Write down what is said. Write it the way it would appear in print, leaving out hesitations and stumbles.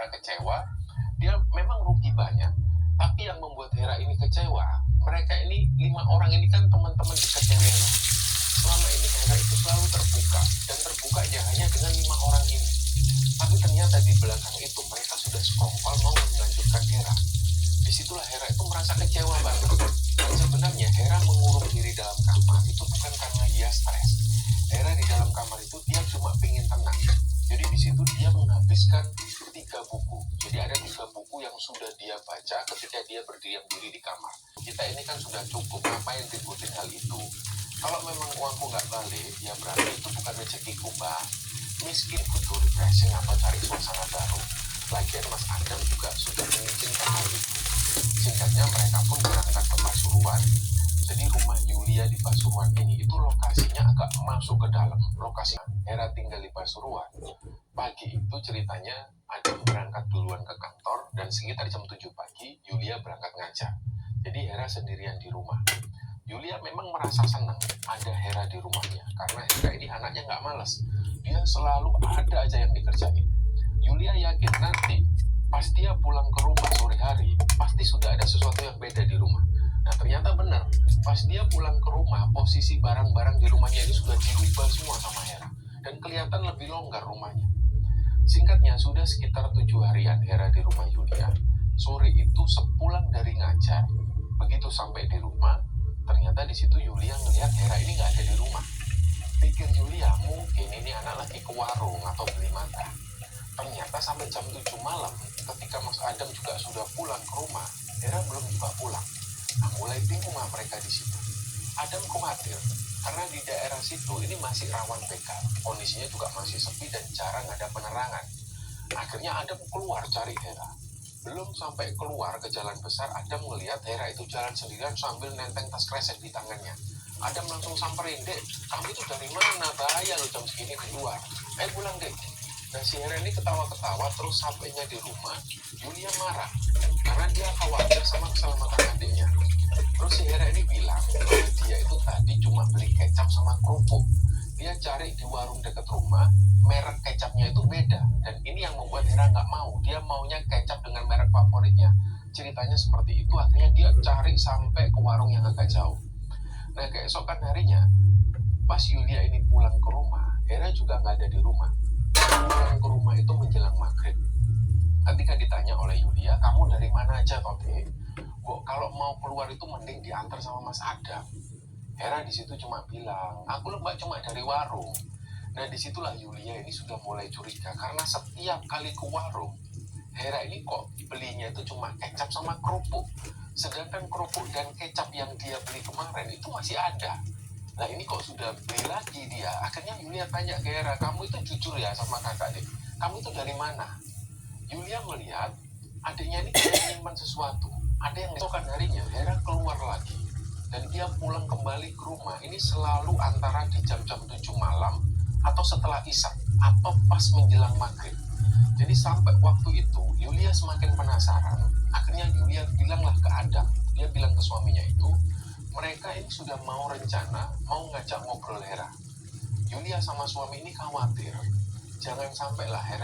Hera kecewa, dia memang rugi banyak. Tapi yang membuat Hera ini kecewa, mereka ini 5 orang ini kan teman-teman dekatnya Hera. Selama ini Hera itu selalu terbuka, dan terbukanya hanya dengan 5 orang ini. Tapi ternyata di belakang itu mereka sudah sekongkol mau melanjutkan Hera. Disitulah Hera itu merasa kecewa banget. Dan sebenarnya Hera mengurung diri dalam kamar itu bukan karena dia stres. Hera di dalam kamar itu dia cuma pengen tenang. Jadi di situ dia menghabiskan 3 buku. Jadi ada 3 buku yang sudah dia baca ketika dia berdiam diri di kamar. Kita ini kan sudah cukup, ngapain ributin hal itu? Kalau memang uangku nggak balik, ya berarti itu bukan rezekiku, Mbak. Miskin butuh refreshing atau cari suasana baru. Lagian Mas Adam juga sudah mengizinkan hal itu. Singkatnya mereka pun berangkat ke Pasuruan. Jadi rumah Yulia di Pasuruan ini itu lokasinya agak masuk ke dalam. Lokasi Hera tinggal di Pasuruan. Pagi itu ceritanya Adam berangkat duluan ke kantor dan sekitar jam 7 pagi Yulia berangkat ngajar. Jadi Hera sendirian di rumah. Yulia memang merasa senang ada Hera di rumahnya karena Hera ini anaknya nggak malas. Dia selalu ada aja yang dikerjain. Yulia yakin nanti pas dia pulang ke rumah sore hari pasti sudah ada sesuatu yang beda di rumah. Nah ternyata benar, pas dia pulang ke rumah posisi barang-barang di rumahnya ini sudah dirubah semua sama Hera dan kelihatan lebih longgar rumahnya. Singkatnya sudah sekitar 7 harian Hera di rumah Yulia. Sore itu sepulang dari ngajar, begitu sampai di rumah ternyata di situ Yulia ngelihat Hera ini nggak ada di rumah. Pikir Yulia mungkin ini anak lagi ke warung atau beli makan. Ternyata sampai jam 7 malam ketika Mas Adam juga sudah pulang ke rumah, Hera belum juga pulang. Nah mulai bingung lah mereka di situ. Adam khawatir karena di daerah situ ini masih rawan begal. Kondisinya juga masih sepi dan jarang ada penerangan. Akhirnya Adam keluar cari Hera. Belum sampai keluar ke jalan besar, Adam melihat Hera itu jalan sendirian sambil nenteng tas kresek di tangannya. Adam langsung samperin, "Dek, kamu itu dari mana? Bahaya lo jam segini di luar. Pulang dek." Nah si Hera ini ketawa-ketawa terus sampainya di rumah, Yulia marah karena dia khawatir sama keselamatan adiknya. Terus si Hera ini bilang kalau dia itu tadi cuma beli kecap sama kerupuk. Dia cari di warung dekat rumah, merek kecapnya itu beda. Dan ini yang membuat Hera nggak mau. Dia maunya kecap dengan merek favoritnya. Ceritanya seperti itu, akhirnya dia cari sampai ke warung yang agak jauh. Nah keesokan harinya, pas Yulia ini pulang ke rumah, Hera juga nggak ada di rumah. Pulang ke rumah itu menjelang maghrib. Ketika ditanya oleh Yulia, "Kamu dari mana aja, Tobe?" "Kok kalau mau keluar itu mending diantar sama Mas Adam." Hera di situ cuma bilang, "Aku Mbak cuma dari warung." Nah disitulah Yulia ini sudah mulai curiga karena setiap kali ke warung, Hera ini kok belinya itu cuma kecap sama kerupuk. Sedangkan kerupuk dan kecap yang dia beli kemarin itu masih ada. Nah ini kok sudah beli lagi dia. Akhirnya Yulia tanya ke Hera, "Kamu itu jujur ya sama kakak deh, kamu itu dari mana?" Yulia melihat adiknya ini menyimpan sesuatu. Ada yang keesokan harinya Hera keluar lagi dan dia pulang kembali ke rumah ini selalu antara di jam-jam 7 malam atau setelah isya atau pas menjelang maghrib. Jadi sampai waktu itu Yulia semakin penasaran. Akhirnya Yulia bilanglah ke Adam, dia bilang ke suaminya itu, mereka ini sudah mau rencana mau ngajak ngobrol Hera. Yulia sama suami ini khawatir jangan sampailah Hera